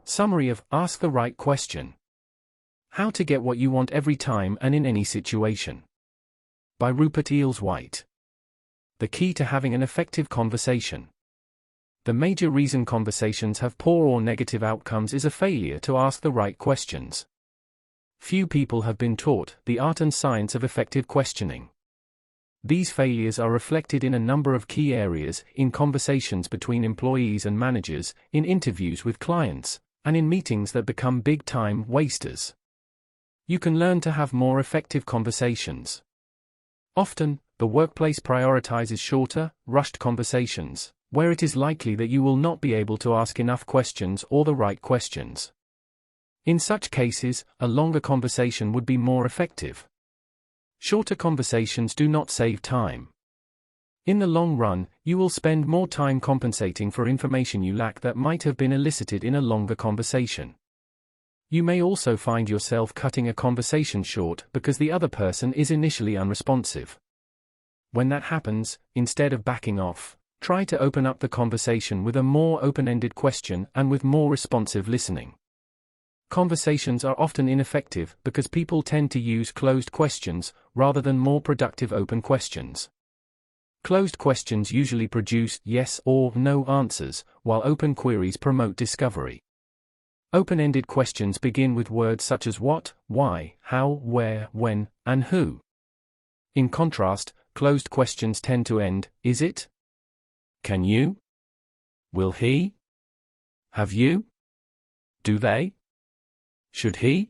Summary of Ask the Right Question. How to Get What You Want Every Time and in Any Situation. By Rupert Eales-White. The key to having an effective conversation. The major reason conversations have poor or negative outcomes is a failure to ask the right questions. Few people have been taught the art and science of effective questioning. These failures are reflected in a number of key areas: in conversations between employees and managers, in interviews with clients, and in meetings that become big-time wasters. You can learn to have more effective conversations. Often, the workplace prioritizes shorter, rushed conversations, where it is likely that you will not be able to ask enough questions or the right questions. In such cases, a longer conversation would be more effective. Shorter conversations do not save time. In the long run, you will spend more time compensating for information you lack that might have been elicited in a longer conversation. You may also find yourself cutting a conversation short because the other person is initially unresponsive. When that happens, instead of backing off, try to open up the conversation with a more open-ended question and with more responsive listening. Conversations are often ineffective because people tend to use closed questions rather than more productive open questions. Closed questions usually produce yes or no answers, while open queries promote discovery. Open-ended questions begin with words such as what, why, how, where, when, and who. In contrast, closed questions tend to end, is it? Can you? Will he? Have you? Do they? Should he?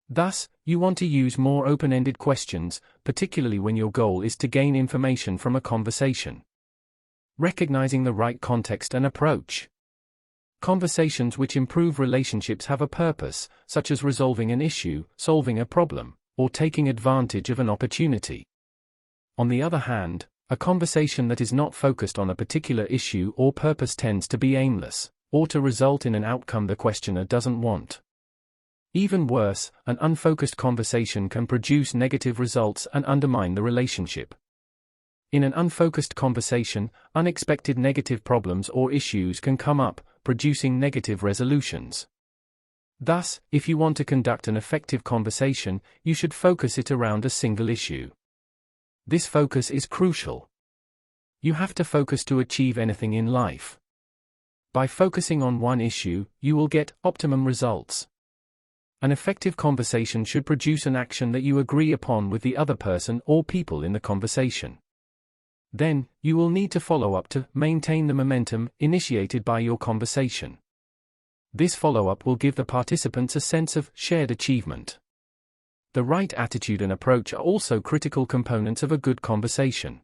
Thus, you want to use more open-ended questions, particularly when your goal is to gain information from a conversation. Recognizing the right context and approach. Conversations which improve relationships have a purpose, such as resolving an issue, solving a problem, or taking advantage of an opportunity. On the other hand, a conversation that is not focused on a particular issue or purpose tends to be aimless, or to result in an outcome the questioner doesn't want. Even worse, an unfocused conversation can produce negative results and undermine the relationship. In an unfocused conversation, unexpected negative problems or issues can come up, producing negative resolutions. Thus, if you want to conduct an effective conversation, you should focus it around a single issue. This focus is crucial. You have to focus to achieve anything in life. By focusing on one issue, you will get optimum results. An effective conversation should produce an action that you agree upon with the other person or people in the conversation. Then, you will need to follow up to maintain the momentum initiated by your conversation. This follow-up will give the participants a sense of shared achievement. The right attitude and approach are also critical components of a good conversation.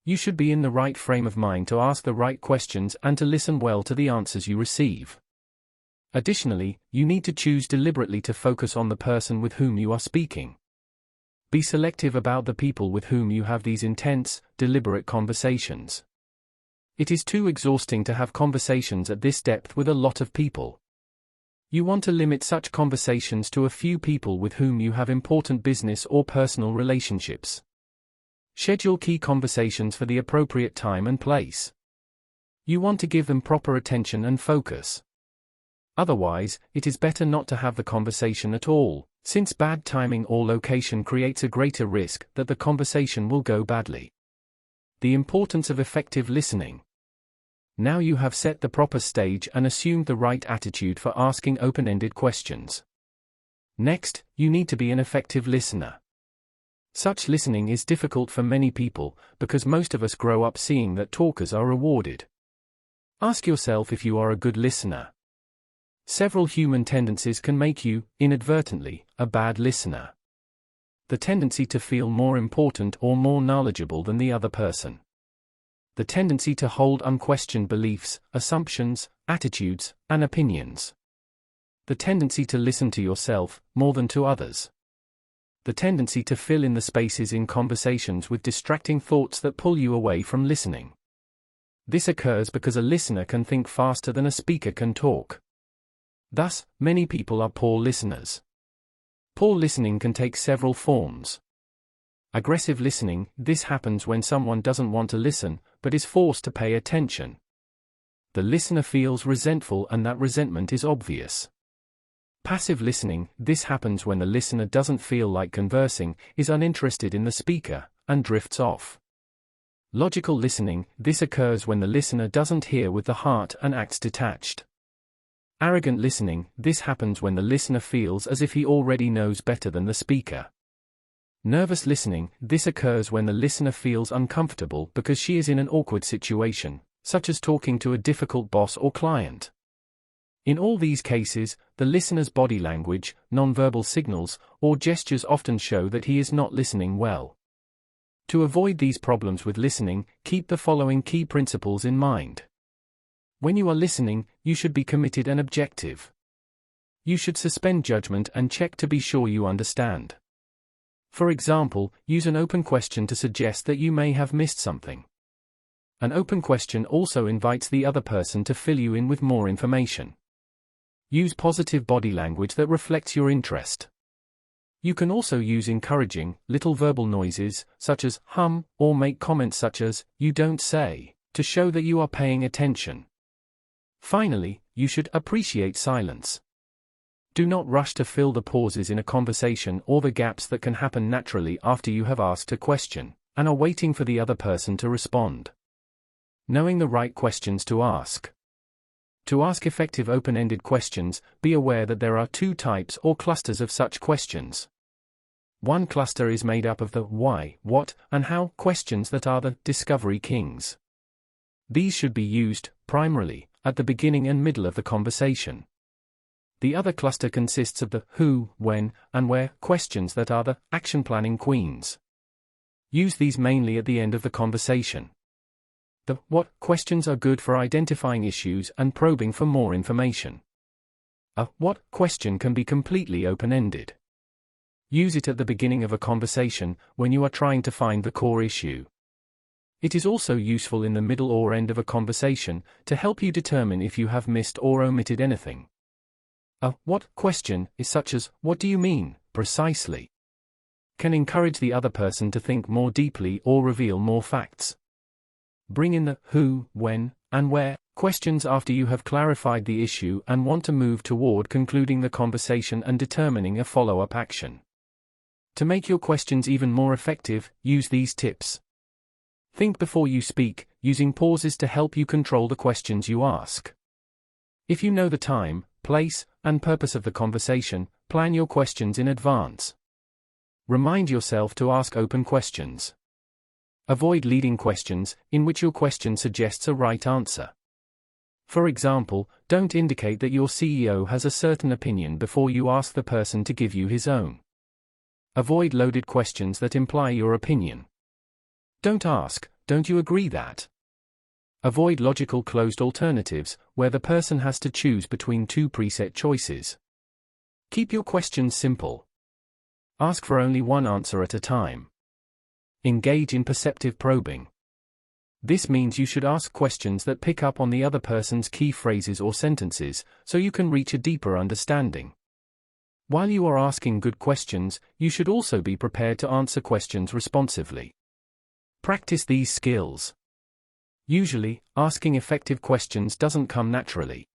You should be in the right frame of mind to ask the right questions and to listen well to the answers you receive. Additionally, you need to choose deliberately to focus on the person with whom you are speaking. Be selective about the people with whom you have these intense, deliberate conversations. It is too exhausting to have conversations at this depth with a lot of people. You want to limit such conversations to a few people with whom you have important business or personal relationships. Schedule key conversations for the appropriate time and place. You want to give them proper attention and focus. Otherwise, it is better not to have the conversation at all, since bad timing or location creates a greater risk that the conversation will go badly. The importance of effective listening. Now you have set the proper stage and assumed the right attitude for asking open-ended questions. Next, you need to be an effective listener. Such listening is difficult for many people, because most of us grow up seeing that talkers are rewarded. Ask yourself if you are a good listener. Several human tendencies can make you, inadvertently, a bad listener. The tendency to feel more important or more knowledgeable than the other person. The tendency to hold unquestioned beliefs, assumptions, attitudes, and opinions. The tendency to listen to yourself, more than to others. The tendency to fill in the spaces in conversations with distracting thoughts that pull you away from listening. This occurs because a listener can think faster than a speaker can talk. Thus, many people are poor listeners. Poor listening can take several forms. Aggressive listening: this happens when someone doesn't want to listen, but is forced to pay attention. The listener feels resentful and that resentment is obvious. Passive listening, this happens when the listener doesn't feel like conversing, is uninterested in the speaker, and drifts off. Logical listening, this occurs when the listener doesn't hear with the heart and acts detached. Arrogant listening, this happens when the listener feels as if he already knows better than the speaker. Nervous listening, this occurs when the listener feels uncomfortable because she is in an awkward situation, such as talking to a difficult boss or client. In all these cases, the listener's body language, nonverbal signals, or gestures often show that he is not listening well. To avoid these problems with listening, keep the following key principles in mind. When you are listening, you should be committed and objective. You should suspend judgment and check to be sure you understand. For example, use an open question to suggest that you may have missed something. An open question also invites the other person to fill you in with more information. Use positive body language that reflects your interest. You can also use encouraging, little verbal noises, such as hum, or make comments such as, "You don't say," to show that you are paying attention. Finally, you should appreciate silence. Do not rush to fill the pauses in a conversation or the gaps that can happen naturally after you have asked a question, and are waiting for the other person to respond. Knowing the right questions to ask. To ask effective open-ended questions, be aware that there are two types or clusters of such questions. One cluster is made up of the why, what, and how questions that are the discovery kings. These should be used, primarily, at the beginning and middle of the conversation. The other cluster consists of the who, when, and where questions that are the action planning queens. Use these mainly at the end of the conversation. The what questions are good for identifying issues and probing for more information. A what question can be completely open-ended. Use it at the beginning of a conversation when you are trying to find the core issue. It is also useful in the middle or end of a conversation to help you determine if you have missed or omitted anything. A what question is such as, "What do you mean, precisely?" can encourage the other person to think more deeply or reveal more facts. Bring in the who, when, and where questions after you have clarified the issue and want to move toward concluding the conversation and determining a follow-up action. To make your questions even more effective, use these tips. Think before you speak, using pauses to help you control the questions you ask. If you know the time, place, and purpose of the conversation, plan your questions in advance. Remind yourself to ask open questions. Avoid leading questions, in which your question suggests a right answer. For example, don't indicate that your CEO has a certain opinion before you ask the person to give you his own. Avoid loaded questions that imply your opinion. Don't ask, "Don't you agree that?" Avoid logical closed alternatives, where the person has to choose between two preset choices. Keep your questions simple. Ask for only one answer at a time. Engage in perceptive probing. This means you should ask questions that pick up on the other person's key phrases or sentences, so you can reach a deeper understanding. While you are asking good questions, you should also be prepared to answer questions responsively. Practice these skills. Usually, asking effective questions doesn't come naturally.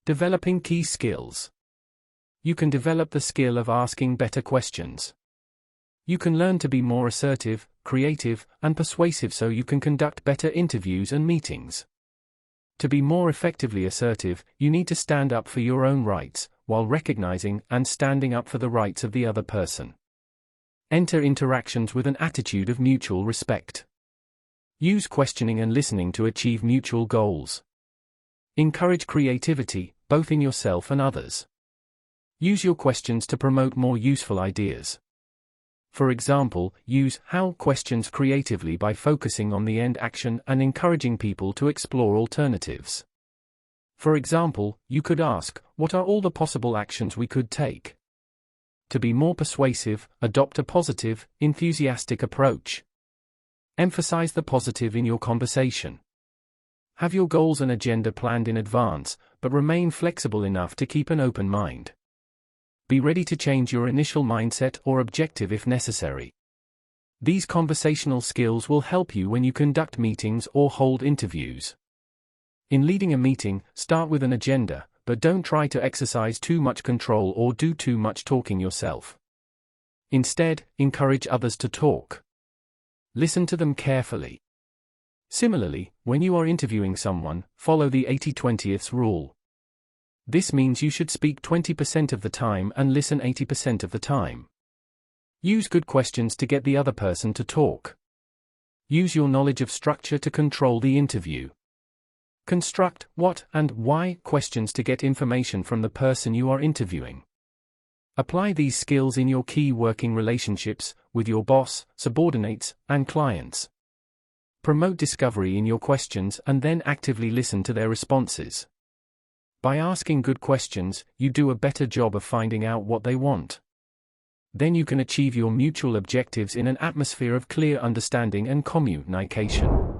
Developing key skills. You can develop the skill of asking better questions. You can learn to be more assertive, creative, and persuasive so you can conduct better interviews and meetings. To be more effectively assertive, you need to stand up for your own rights, while recognizing and standing up for the rights of the other person. Enter interactions with an attitude of mutual respect. Use questioning and listening to achieve mutual goals. Encourage creativity, both in yourself and others. Use your questions to promote more useful ideas. For example, use how questions creatively by focusing on the end action and encouraging people to explore alternatives. For example, you could ask, "What are all the possible actions we could take?" To be more persuasive, adopt a positive, enthusiastic approach. Emphasize the positive in your conversation. Have your goals and agenda planned in advance, but remain flexible enough to keep an open mind. Be ready to change your initial mindset or objective if necessary. These conversational skills will help you when you conduct meetings or hold interviews. In leading a meeting, start with an agenda, but don't try to exercise too much control or do too much talking yourself. Instead, encourage others to talk. Listen to them carefully. Similarly, when you are interviewing someone, follow the 80-20 rule. This means you should speak 20% of the time and listen 80% of the time. Use good questions to get the other person to talk. Use your knowledge of structure to control the interview. Construct what and why questions to get information from the person you are interviewing. Apply these skills in your key working relationships with your boss, subordinates, and clients. Promote discovery in your questions and then actively listen to their responses. By asking good questions, you do a better job of finding out what they want. Then you can achieve your mutual objectives in an atmosphere of clear understanding and communication.